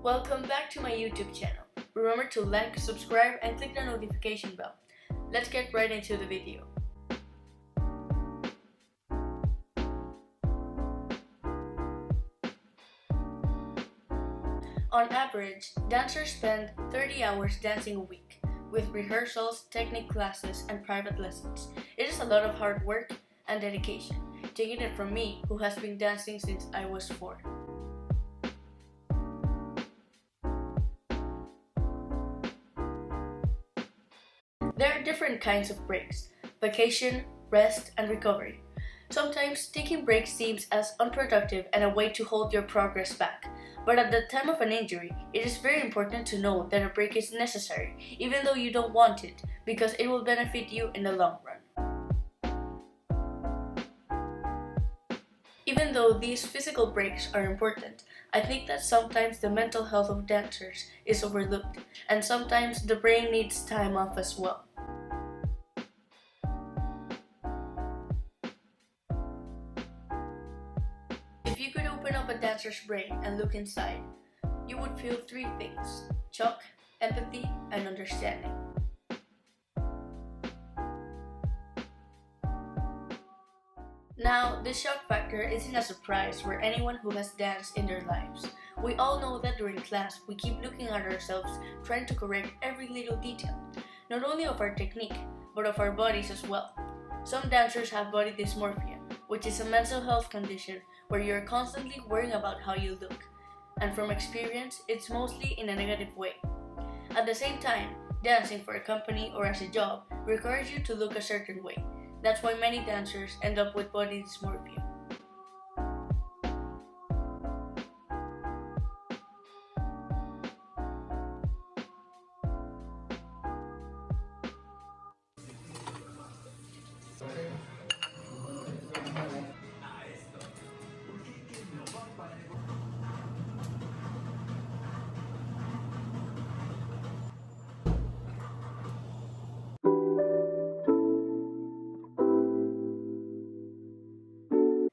Welcome back to my YouTube channel. Remember to like, subscribe, and click the notification bell. Let's get right into the video. On average, dancers spend 30 hours dancing a week, with rehearsals, technique classes, and private lessons. It is a lot of hard work and dedication, taking it from me, who has been dancing since I was 4. There are different kinds of breaks: vacation, rest, and recovery. Sometimes taking breaks seems as unproductive and a way to hold your progress back. But at the time of an injury, it is very important to know that a break is necessary, even though you don't want it, because it will benefit you in the long run. Even though these physical breaks are important, I think that sometimes the mental health of dancers is overlooked, and sometimes the brain needs time off as well. If you could open up a dancer's brain and look inside, you would feel 3 things: shock, empathy, and understanding. Now, the shock factor isn't a surprise for anyone who has danced in their lives. We all know that during class, we keep looking at ourselves, trying to correct every little detail, not only of our technique, but of our bodies as well. Some dancers have body dysmorphia, which is a mental health condition where you're constantly worrying about how you look. And from experience, it's mostly in a negative way. At the same time, dancing for a company or as a job requires you to look a certain way. That's why many dancers end up with body dysmorphia.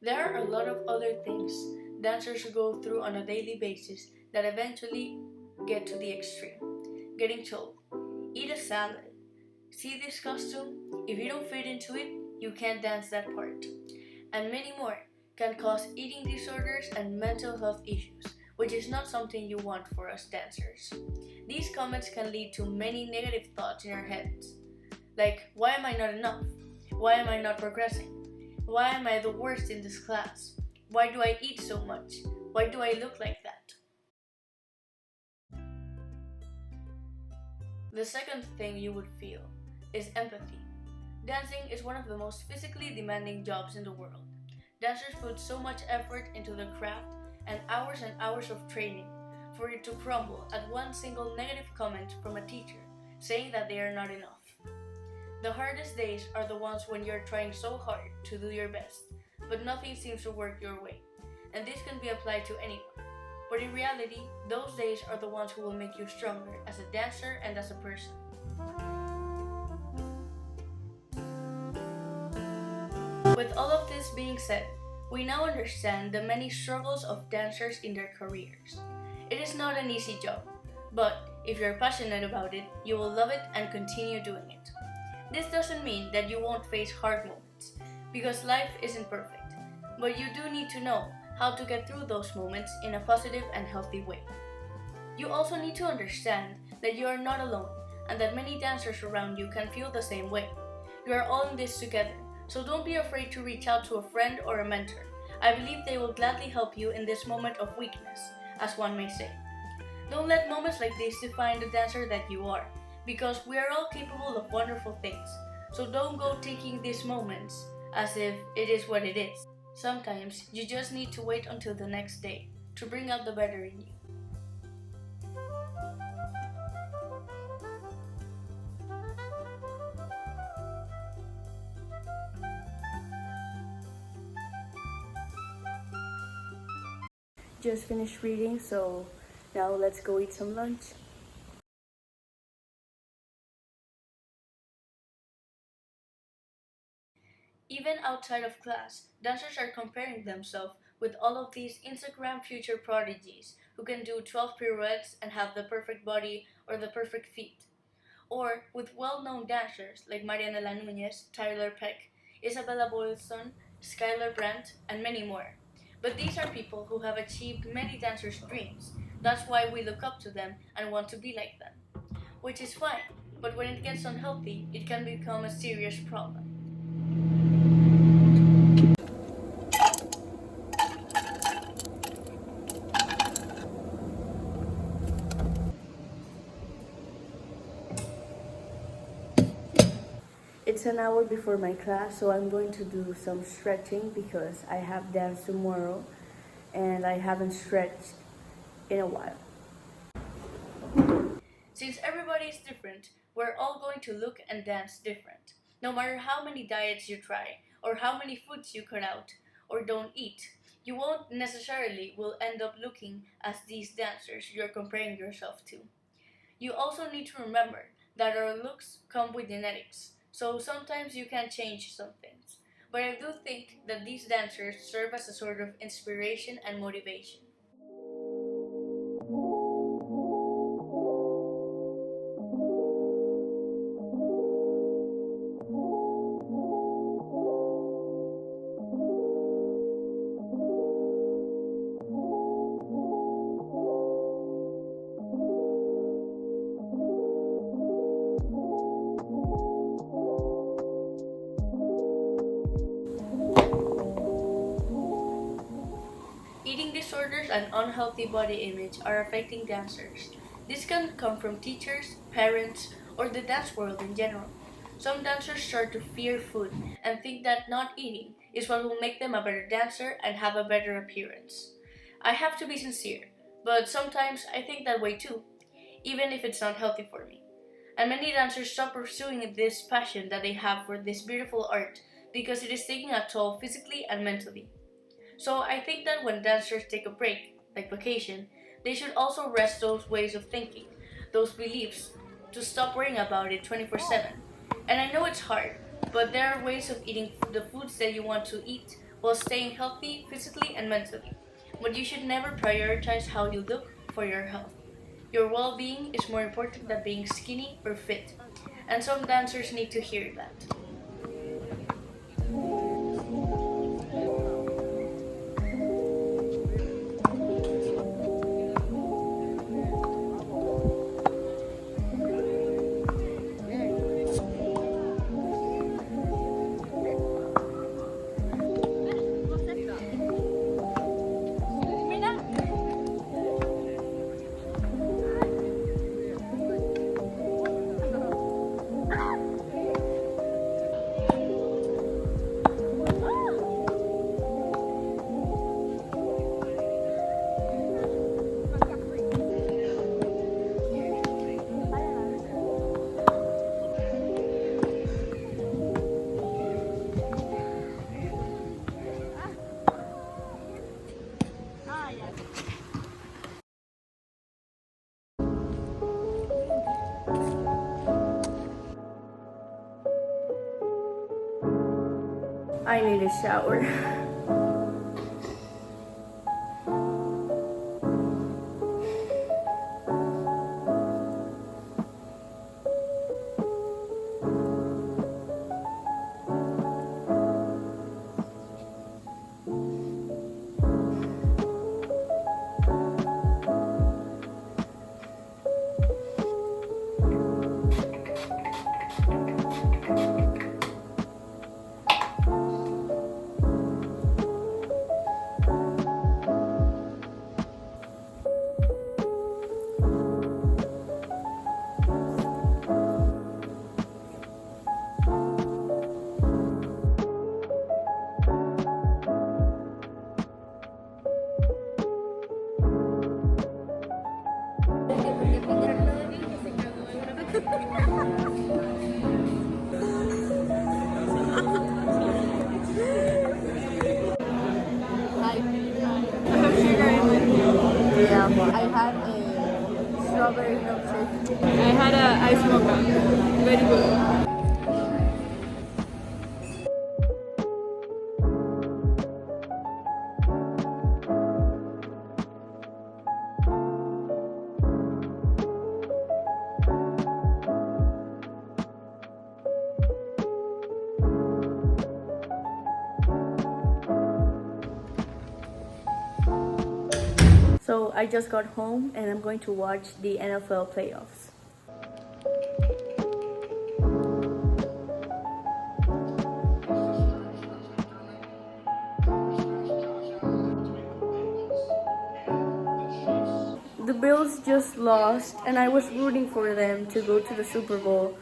There are a lot of other things dancers go through on a daily basis that eventually get to the extreme. Getting told, eat a salad. See this costume? If you don't fit into it, you can't dance that part. And many more can cause eating disorders and mental health issues, which is not something you want for us dancers. These comments can lead to many negative thoughts in our heads, like, why am I not enough? Why am I not progressing? Why am I the worst in this class? Why do I eat so much? Why do I look like that? The second thing you would feel is empathy. Dancing is one of the most physically demanding jobs in the world. Dancers put so much effort into the craft and hours of training for it to crumble at one single negative comment from a teacher saying that they are not enough. The hardest days are the ones when you're trying so hard to do your best, but nothing seems to work your way. And this can be applied to anyone. But in reality, those days are the ones who will make you stronger as a dancer and as a person. With all of this being said, we now understand the many struggles of dancers in their careers. It is not an easy job, but if you're passionate about it, you will love it and continue doing it. This doesn't mean that you won't face hard moments, because life isn't perfect, but you do need to know how to get through those moments in a positive and healthy way. You also need to understand that you are not alone and that many dancers around you can feel the same way. You are all in this together, so don't be afraid to reach out to a friend or a mentor. I believe they will gladly help you in this moment of weakness, as one may say. Don't let moments like this define the dancer that you are, because we are all capable of wonderful things. So don't go taking these moments as if it is what it is. Sometimes you just need to wait until the next day to bring out the better in you. Just finished reading, so now let's go eat some lunch. Even outside of class, dancers are comparing themselves with all of these Instagram future prodigies who can do 12 pirouettes and have the perfect body or the perfect feet. Or with well-known dancers like Marianela Nunez, Tyler Peck, Isabella Boylston, Skylar Brandt, and many more. But these are people who have achieved many dancers' dreams. That's why we look up to them and want to be like them. Which is fine, but when it gets unhealthy, it can become a serious problem. It's an hour before my class, so I'm going to do some stretching because I have dance tomorrow and I haven't stretched in a while. Since everybody is different, we're all going to look and dance different. No matter how many diets you try, or how many foods you cut out, or don't eat, you won't necessarily will end up looking as these dancers you're comparing yourself to. You also need to remember that our looks come with genetics, so sometimes you can change some things. But I do think that these dancers serve as a sort of inspiration and motivation. Eating disorders and unhealthy body image are affecting dancers. This can come from teachers, parents, or the dance world in general. Some dancers start to fear food and think that not eating is what will make them a better dancer and have a better appearance. I have to be sincere, but sometimes I think that way too, even if it's not healthy for me. And many dancers stop pursuing this passion that they have for this beautiful art because it is taking a toll physically and mentally. So I think that when dancers take a break, like vacation, they should also rest those ways of thinking, those beliefs, to stop worrying about it 24/7. And I know it's hard, but there are ways of eating the foods that you want to eat while staying healthy physically and mentally. But you should never prioritize how you look for your health. Your well-being is more important than being skinny or fit. And some dancers need to hear that. I need a shower. Yeah, I had a strawberry milkshake. I had a ice mocha. Very good. So I just got home and I'm going to watch the NFL playoffs. The Bills just lost and I was rooting for them to go to the Super Bowl.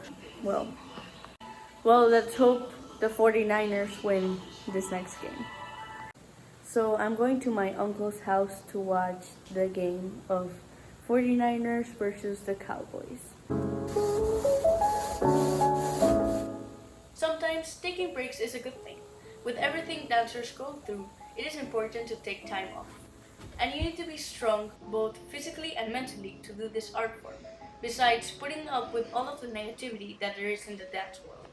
Well, let's hope the 49ers win this next game. So I'm going to my uncle's house to watch the game of 49ers versus the Cowboys. Sometimes taking breaks is a good thing. With everything dancers go through, it is important to take time off. And you need to be strong both physically and mentally to do this art form, besides putting up with all of the negativity that there is in the dance world.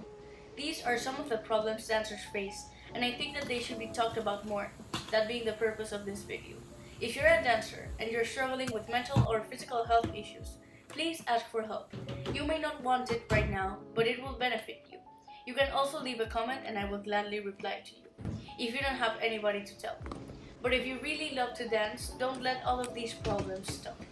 These are some of the problems dancers face, and I think that they should be talked about more, that being the purpose of this video. If you're a dancer and you're struggling with mental or physical health issues, please ask for help. You may not want it right now, but it will benefit you. You can also leave a comment and I will gladly reply to you, if you don't have anybody to tell. But if you really love to dance, don't let all of these problems stop you.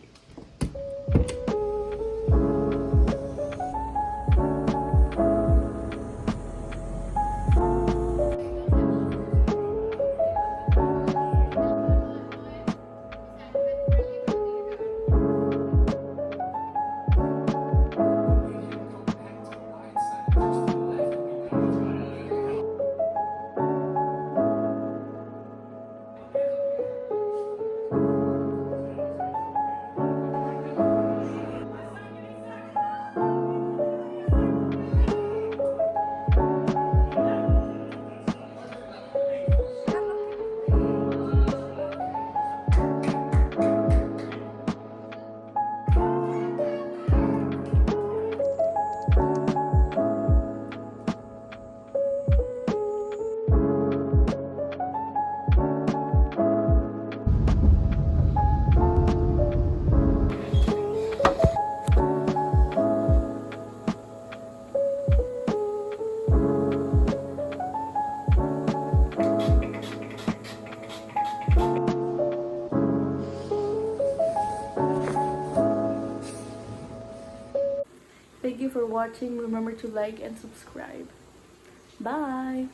Thank you for watching. Remember to like and subscribe. Bye!